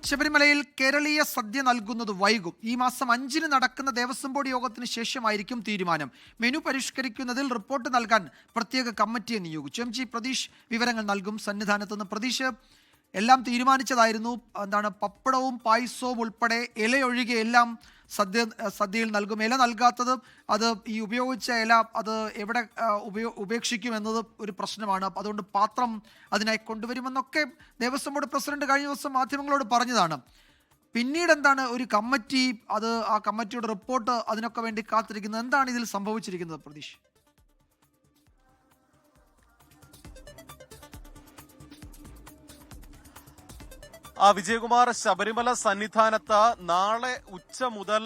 ശബരിമലയിൽ കേരളീയ സദ്യ നൽകുന്നത് വൈകും. ഈ മാസം 5-ന് നടക്കുന്ന ദേവസ്വം ബോർഡ് യോഗത്തിന് ശേഷമായിരിക്കും തീരുമാനം. മെനു പരിഷ്കരിക്കുന്നതിൽ റിപ്പോർട്ട് നൽകാൻ പ്രത്യേക കമ്മിറ്റിയെ നിയോഗിച്ചു. എം ജി പ്രതീഷ് വിവരങ്ങൾ നൽകും. സന്നിധാനത്ത് നിന്ന് പ്രതീഷ്, എല്ലാം തീരുമാനിച്ചതായിരുന്നു. പപ്പടവും പായസവും ഉൾപ്പെടെ ഇലയൊഴികെ എല്ലാം സദ്യയിൽ നൽകും. ഇല നൽകാത്തത്, അത് ഈ ഉപയോഗിച്ച ഇല അത് എവിടെ ഉപേക്ഷിക്കും എന്നത് ഒരു പ്രശ്നമാണ്. അതുകൊണ്ട് പാത്രം അതിനായി കൊണ്ടുവരുമെന്നൊക്കെ ദേവസ്വം ബോർഡ് പ്രസിഡന്റ് കഴിഞ്ഞ ദിവസം മാധ്യമങ്ങളോട് പറഞ്ഞതാണ്. പിന്നീട് എന്താണ് ഒരു കമ്മിറ്റി, ആ കമ്മിറ്റിയുടെ റിപ്പോർട്ട് അതിനൊക്കെ വേണ്ടി കാത്തിരിക്കുന്നത്? എന്താണ് ഇതിൽ സംഭവിച്ചിരിക്കുന്നത് പ്രതീഷ്? വിജയകുമാർ, ശബരിമല സന്നിധാനത്ത് നാളെ ഉച്ച മുതൽ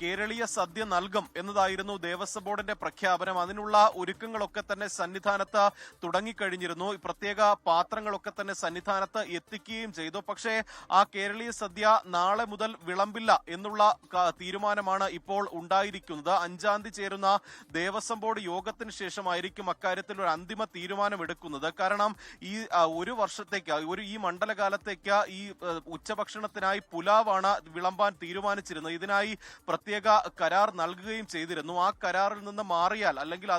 കേരളീയ സദ്യ നൽകും എന്നതായിരുന്നു ദേവസ്വം ബോർഡിന്റെ പ്രഖ്യാപനം. അതിനുള്ള ഒരുക്കങ്ങളൊക്കെ തന്നെ സന്നിധാനത്ത് തുടങ്ങിക്കഴിഞ്ഞിരുന്നു. പ്രത്യേക പാത്രങ്ങളൊക്കെ തന്നെ സന്നിധാനത്ത് എത്തിക്കുകയും ചെയ്തു. പക്ഷേ ആ കേരളീയ സദ്യ നാളെ മുതൽ വിളമ്പില്ല എന്നുള്ള തീരുമാനമാണ് ഇപ്പോൾ ഉണ്ടായിരിക്കുന്നത്. 5-ാം തീയതി ചേരുന്ന ദേവസ്വം ബോർഡ് യോഗത്തിന് ശേഷമായിരിക്കും അക്കാര്യത്തിൽ ഒരു അന്തിമ തീരുമാനം എടുക്കുന്നത്. കാരണം ഈ ഒരു വർഷത്തേക്ക്, ഈ മണ്ഡലകാലത്തേക്ക് ഈ ഉച്ചഭക്ഷണത്തിനായി പുലാവാണ് വിളമ്പാൻ തീരുമാനിച്ചിരുന്നത്. ഇതിനായി പ്രത്യേക കരാർ നൽകുകയും ചെയ്തിരുന്നു. ആ കരാറിൽ നിന്ന് മാറിയാൽ, അല്ലെങ്കിൽ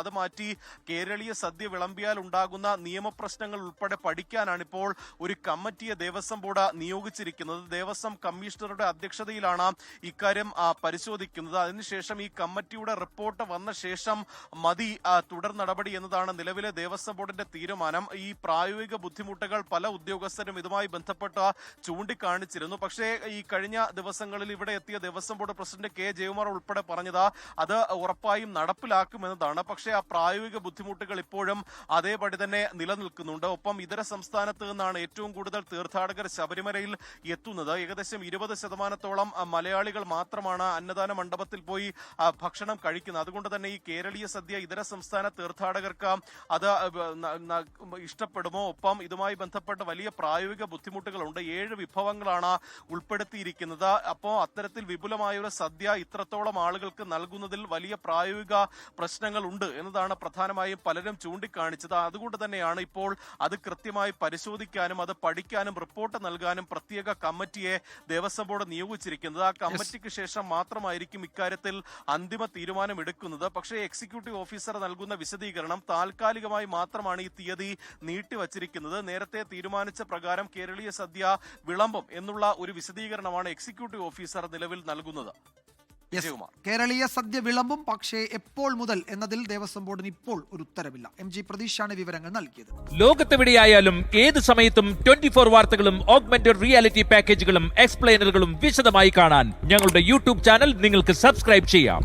അത് മാറ്റി കേരളീയ സദ്യ വിളമ്പിയാൽ ഉണ്ടാകുന്ന നിയമപ്രശ്നങ്ങൾ ഉൾപ്പെടെ പഠിക്കാനാണ് ഇപ്പോൾ ഒരു കമ്മിറ്റിയെ ദേവസ്വം ബോർഡ് നിയോഗിച്ചിരിക്കുന്നത്. ദേവസ്വം കമ്മീഷണറുടെ അധ്യക്ഷതയിലാണ് ഇക്കാര്യം പരിശോധിക്കുന്നത്. അതിനുശേഷം ഈ കമ്മിറ്റിയുടെ റിപ്പോർട്ട് വന്ന ശേഷം മതി തുടർ നടപടി എന്നതാണ് നിലവിലെ ദേവസ്വം ബോർഡിന്റെ തീരുമാനം. ഈ പ്രായോഗിക ബുദ്ധിമുട്ടുകൾ പല ഉദ്യോഗസ്ഥരും ഇതുമായി ബന്ധപ്പെട്ട് ചൂണ്ടിക്കാണിച്ചിരുന്നു. പക്ഷേ ഈ കഴിഞ്ഞ ദിവസങ്ങളിൽ ഇവിടെ എത്തിയ Devaswom board president K Jayakumar ഉൾപ്പെടെ പറഞ്ഞത് അത് ഉറപ്പായും നടപ്പിലാക്കുമെന്നതാണ്. പക്ഷേ ആ പ്രായോഗിക ബുദ്ധിമുട്ടുകൾ ഇപ്പോഴും അതേപടി തന്നെ നിലനിൽക്കുന്നുണ്ട്. ഒപ്പം ഇതര സംസ്ഥാനത്ത് നിന്നാണ് ഏറ്റവും കൂടുതൽ തീർത്ഥാടകർ ശബരിമലയിൽ എത്തുന്നത്. ഏകദേശം 20% മലയാളികൾ മാത്രമാണ് അന്നദാന മണ്ഡപത്തിൽ പോയി ഭക്ഷണം കഴിക്കുന്നത്. അതുകൊണ്ട് തന്നെ ഈ കേരളീയ സദ്യ ഇതര സംസ്ഥാന തീർത്ഥാടകർക്ക് അത് ഇഷ്ടപ്പെടുമോ? ഒപ്പം ഇതുമായി ബന്ധപ്പെട്ട് വലിയ പ്രായോഗിക ബുദ്ധിമുട്ടുകളുണ്ട്. 7 വിഭവങ്ങളാണ് ഉൾപ്പെടുത്തിയിരിക്കുന്നത്. അപ്പോൾ അത്തരത്തിൽ വിപുലമായ ഒരു സദ്യ ഇത്രത്തോളം ആളുകൾക്ക് നൽകുന്നതിൽ വലിയ പ്രായോഗിക പ്രശ്നങ്ങൾ ഉണ്ട് എന്നതാണ് പ്രധാനമായും പലരും ചൂണ്ടിക്കാണിച്ചത്. അതുകൊണ്ട് തന്നെയാണ് ഇപ്പോൾ അത് കൃത്യമായി പരിശോധിക്കാനും അത് പഠിക്കാനും റിപ്പോർട്ട് നൽകാനും പ്രത്യേക കമ്മിറ്റിയെ ദേവസ്വം ബോർഡ് നിയോഗിച്ചിരിക്കുന്നത്. ആ കമ്മിറ്റിക്ക് ശേഷം മാത്രമായിരിക്കും ഇക്കാര്യത്തിൽ അന്തിമ തീരുമാനം എടുക്കുന്നത്. പക്ഷേ എക്സിക്യൂട്ടീവ് ഓഫീസർ നൽകുന്ന വിശദീകരണം താൽക്കാലികമായി മാത്രമാണ് ഈ തീയതി നീട്ടിവച്ചിരിക്കുന്നത്. നേരത്തെ തീരുമാനിച്ച പ്രകാരം കേരളീയ സദ്യ വിളംബം എന്നുള്ള ഒരു വിശദീകരണമാണ് എക്സിക്യൂട്ടീവ് ഓഫീസർ നിലവിൽ നൽകുന്നത്. കേരളീയ സദ്യ വിളമ്പും, പക്ഷേ എപ്പോൾ മുതൽ എന്നതിൽ ദേവസ്വം ബോർഡിന് ഇപ്പോൾ ഒരു ഉത്തരവില്ല. എം ജി പ്രതീഷാണ് വിവരങ്ങൾ നൽകിയത്. ലോകത്തെവിടെയായാലും ഏത് സമയത്തും 24 വാർത്തകളും ഓഗ്മെന്റഡ് റിയാലിറ്റി പാക്കേജുകളും എക്സ്പ്ലെയിനറുകളും വിശദമായി കാണാൻ ഞങ്ങളുടെ യൂട്യൂബ് ചാനൽ നിങ്ങൾക്ക് സബ്സ്ക്രൈബ് ചെയ്യാം.